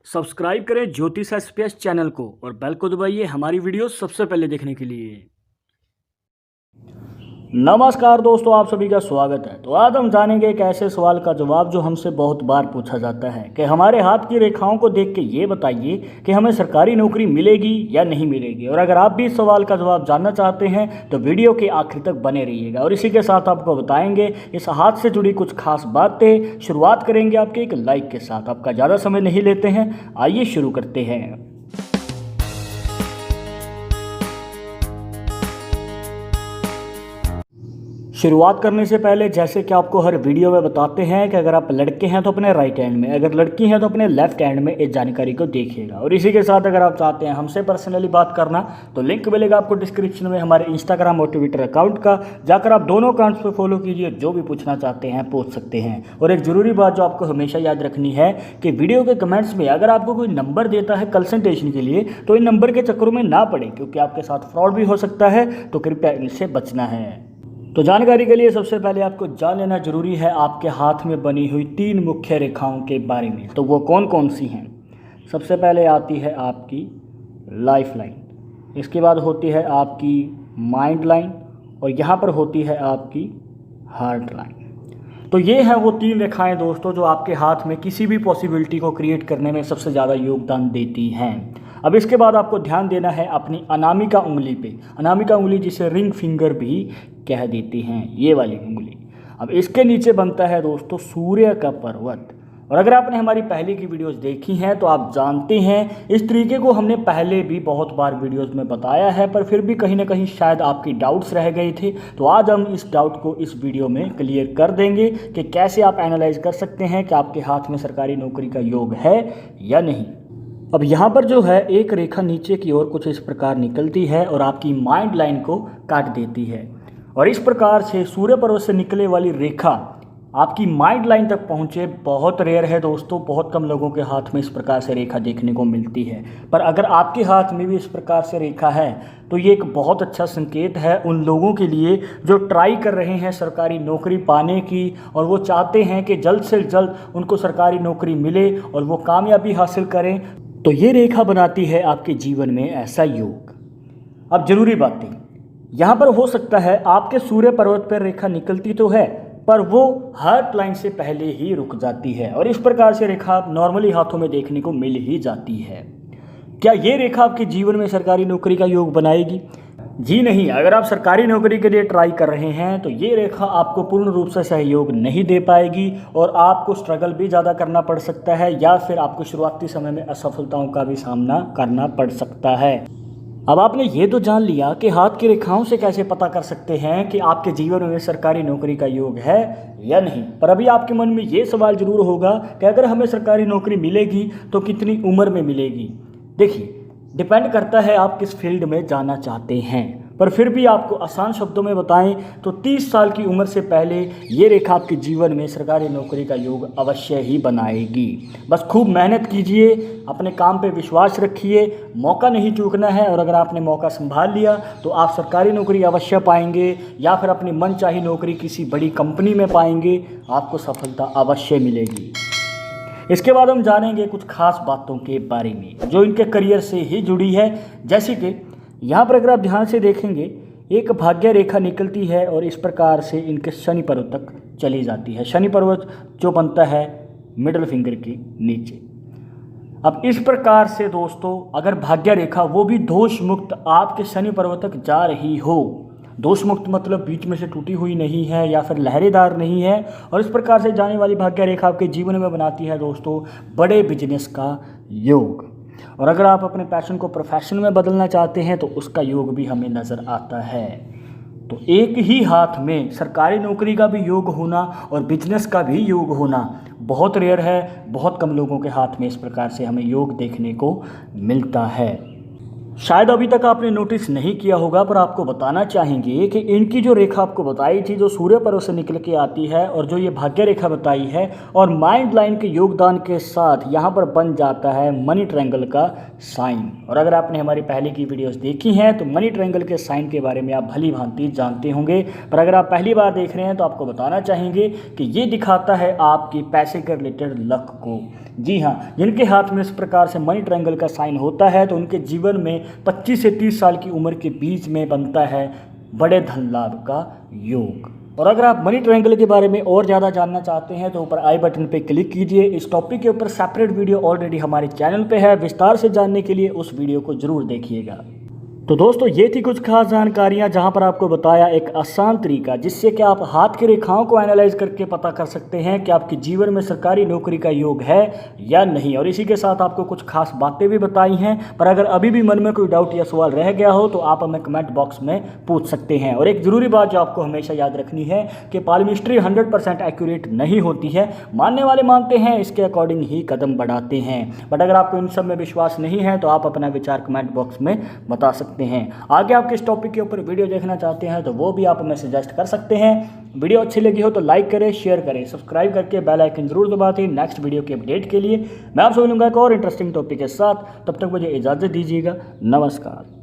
Subscribe करें ज्योतिष SPS channel को और बेल को दबाइए हमारी वीडियो सबसे पहले देखने के लिए। नमस्कार दोस्तों, आप सभी का स्वागत है। तो आज हम जानेंगे एक ऐसे सवाल का जवाब जो हमसे बहुत बार पूछा जाता है कि हमारे हाथ की रेखाओं को देख के ये बताइए कि हमें सरकारी नौकरी मिलेगी या नहीं मिलेगी। और अगर आप भी इस सवाल का जवाब जानना चाहते हैं तो वीडियो के आखिर तक बने रहिएगा। और इसी के साथ आपको बताएंगे इस हाथ से जुड़ी कुछ खास बातें। शुरुआत करेंगे आपके एक लाइक के साथ। आपका ज़्यादा समय नहीं लेते हैं, आइए शुरू करते हैं। शुरुआत करने से पहले जैसे कि आपको हर वीडियो में बताते हैं कि अगर आप लड़के हैं तो अपने राइट हैंड में, अगर लड़की हैं तो अपने लेफ्ट हैंड में इस जानकारी को देखिएगा। और इसी के साथ अगर आप चाहते हैं हमसे पर्सनली बात करना तो लिंक मिलेगा आपको डिस्क्रिप्शन में हमारे इंस्टाग्राम और ट्विटर अकाउंट का। जाकर आप दोनों अकाउंट्स पर फॉलो कीजिए, जो भी पूछना चाहते हैं पूछ सकते हैं। और एक ज़रूरी बात जो आपको हमेशा याद रखनी है कि वीडियो के कमेंट्स में अगर आपको कोई नंबर देता है कंसल्टेशन के लिए तो इन नंबर के चक्करों में ना पड़े, क्योंकि आपके साथ फ्रॉड भी हो सकता है। तो कृपया इनसे बचना है। तो जानकारी के लिए सबसे पहले आपको जान लेना जरूरी है आपके हाथ में बनी हुई 3 मुख्य रेखाओं के बारे में। तो वो कौन कौन सी हैं? सबसे पहले आती है आपकी लाइफ लाइन, इसके बाद होती है आपकी माइंड लाइन और यहाँ पर होती है आपकी हार्ट लाइन। तो ये हैं वो 3 रेखाएं दोस्तों जो आपके हाथ में किसी भी पॉसिबिलिटी को क्रिएट करने में सबसे ज़्यादा योगदान देती हैं। अब इसके बाद आपको ध्यान देना है अपनी अनामिका उंगली पे। अनामिका उंगली जिसे रिंग फिंगर भी कह देती हैं, ये वाली उंगली। अब इसके नीचे बनता है दोस्तों सूर्य का पर्वत। और अगर आपने हमारी पहले की वीडियोस देखी हैं तो आप जानते हैं इस तरीके को हमने पहले भी बहुत बार वीडियोस में बताया है, पर फिर भी कहीं ना कहीं शायद आपकी डाउट्स रह गए थे। तो आज हम इस डाउट को इस वीडियो में क्लियर कर देंगे कि कैसे आप एनालाइज कर सकते हैं कि आपके हाथ में सरकारी नौकरी का योग है या नहीं। अब यहाँ पर जो है एक रेखा नीचे की ओर कुछ इस प्रकार निकलती है और आपकी माइंड लाइन को काट देती है। और इस प्रकार से सूर्य पर्वत से निकले वाली रेखा आपकी माइंड लाइन तक पहुँचे बहुत रेयर है दोस्तों। बहुत कम लोगों के हाथ में इस प्रकार से रेखा देखने को मिलती है। पर अगर आपके हाथ में भी इस प्रकार से रेखा है तो ये एक बहुत अच्छा संकेत है उन लोगों के लिए जो ट्राई कर रहे हैं सरकारी नौकरी पाने की, और वो चाहते हैं कि जल्द से जल्द उनको सरकारी नौकरी मिले और वो कामयाबी हासिल करें। तो ये रेखा बनाती है आपके जीवन में ऐसा योग। अब जरूरी बातें यहाँ पर हो सकता है आपके सूर्य पर्वत पर रेखा निकलती तो है पर वो हार्ट लाइन से पहले ही रुक जाती है और इस प्रकार से रेखा नॉर्मली हाथों में देखने को मिल ही जाती है। क्या ये रेखा आपके जीवन में सरकारी नौकरी का योग बनाएगी? जी नहीं। अगर आप सरकारी नौकरी के लिए ट्राई कर रहे हैं तो ये रेखा आपको पूर्ण रूप से सहयोग नहीं दे पाएगी और आपको स्ट्रगल भी ज़्यादा करना पड़ सकता है या फिर आपको शुरुआती समय में असफलताओं का भी सामना करना पड़ सकता है। अब आपने ये तो जान लिया कि हाथ की रेखाओं से कैसे पता कर सकते हैं कि आपके जीवन में सरकारी नौकरी का योग है या नहीं। पर अभी आपके मन में ये सवाल जरूर होगा कि अगर हमें सरकारी नौकरी मिलेगी तो कितनी उम्र में मिलेगी। देखिए, डिपेंड करता है आप किस फील्ड में जाना चाहते हैं, पर फिर भी आपको आसान शब्दों में बताएं तो 30 साल की उम्र से पहले ये रेखा आपके जीवन में सरकारी नौकरी का योग अवश्य ही बनाएगी। बस खूब मेहनत कीजिए, अपने काम पे विश्वास रखिए, मौका नहीं चूकना है। और अगर आपने मौका संभाल लिया तो आप सरकारी नौकरी अवश्य पाएंगे या फिर अपनी मनचाही नौकरी किसी बड़ी कंपनी में पाएंगे। आपको सफलता अवश्य मिलेगी। इसके बाद हम जानेंगे कुछ खास बातों के बारे में जो इनके करियर से ही जुड़ी है। जैसे कि यहाँ पर अगर आप ध्यान से देखेंगे एक भाग्य रेखा निकलती है और इस प्रकार से इनके शनि पर्वत तक चली जाती है। शनि पर्वत जो बनता है मिडिल फिंगर के नीचे। अब इस प्रकार से दोस्तों अगर भाग्य रेखा वो भी दोष मुक्त आपके शनि पर्वत तक जा रही हो, दोष मुक्त मतलब बीच में से टूटी हुई नहीं है या फिर लहरेदार नहीं है, और इस प्रकार से जाने वाली भाग्य रेखा आपके जीवन में बनाती है दोस्तों बड़े बिजनेस का योग। और अगर आप अपने पैशन को प्रोफेशन में बदलना चाहते हैं तो उसका योग भी हमें नज़र आता है। तो एक ही हाथ में सरकारी नौकरी का भी योग होना और बिजनेस का भी योग होना बहुत रेयर है। बहुत कम लोगों के हाथ में इस प्रकार से हमें योग देखने को मिलता है। शायद अभी तक आपने नोटिस नहीं किया होगा, पर आपको बताना चाहेंगे कि इनकी जो रेखा आपको बताई थी जो सूर्य पर्वत से निकल के आती है और जो ये भाग्य रेखा बताई है और माइंड लाइन के योगदान के साथ यहाँ पर बन जाता है मनी ट्रायंगल का साइन। और अगर आपने हमारी पहले की वीडियोस देखी हैं तो मनी ट्रायंगल के साइन के बारे में आप भली भांति जानते होंगे, पर अगर आप पहली बार देख रहे हैं तो आपको बताना चाहेंगे कि ये दिखाता है आपके पैसे के रिलेटेड लक को। जी हाँ, जिनके हाथ में इस प्रकार से मनी ट्रायंगल का साइन होता है तो उनके जीवन में 25 से 30 साल की उम्र के बीच में बनता है बड़े धन लाभ का योग। और अगर आप मनी ट्रायंगल के बारे में और ज़्यादा जानना चाहते हैं तो ऊपर आई बटन पे क्लिक कीजिए। इस टॉपिक के ऊपर सेपरेट वीडियो ऑलरेडी हमारे चैनल पे है, विस्तार से जानने के लिए उस वीडियो को ज़रूर देखिएगा। तो दोस्तों ये थी कुछ खास जानकारियां जहां पर आपको बताया एक आसान तरीका जिससे कि आप हाथ की रेखाओं को एनालाइज करके पता कर सकते हैं कि आपके जीवन में सरकारी नौकरी का योग है या नहीं। और इसी के साथ आपको कुछ खास बातें भी बताई हैं, पर अगर अभी भी मन में कोई डाउट या सवाल रह गया हो तो आप हमें कमेंट बॉक्स में पूछ सकते हैं। और एक ज़रूरी बात जो आपको हमेशा याद रखनी है कि पालमिस्ट्री 100% एक्यूरेट नहीं होती है। मानने वाले मानते हैं, इसके अकॉर्डिंग ही कदम बढ़ाते हैं। बट अगर आपको इन सब में विश्वास नहीं है तो आप अपना विचार कमेंट बॉक्स में बता सकते हैं। आगे आप किस टॉपिक के ऊपर वीडियो देखना चाहते हैं तो वो भी आप हमें सजेस्ट कर सकते हैं। वीडियो अच्छी लगी हो तो लाइक करें, शेयर करें, सब्सक्राइब करके बेल आइकन जरूर दबा दें नेक्स्ट वीडियो के अपडेट के लिए। मैं आपसे मिलूंगा एक और इंटरेस्टिंग टॉपिक के साथ, तब तक मुझे इजाज़त दीजिएगा। नमस्कार।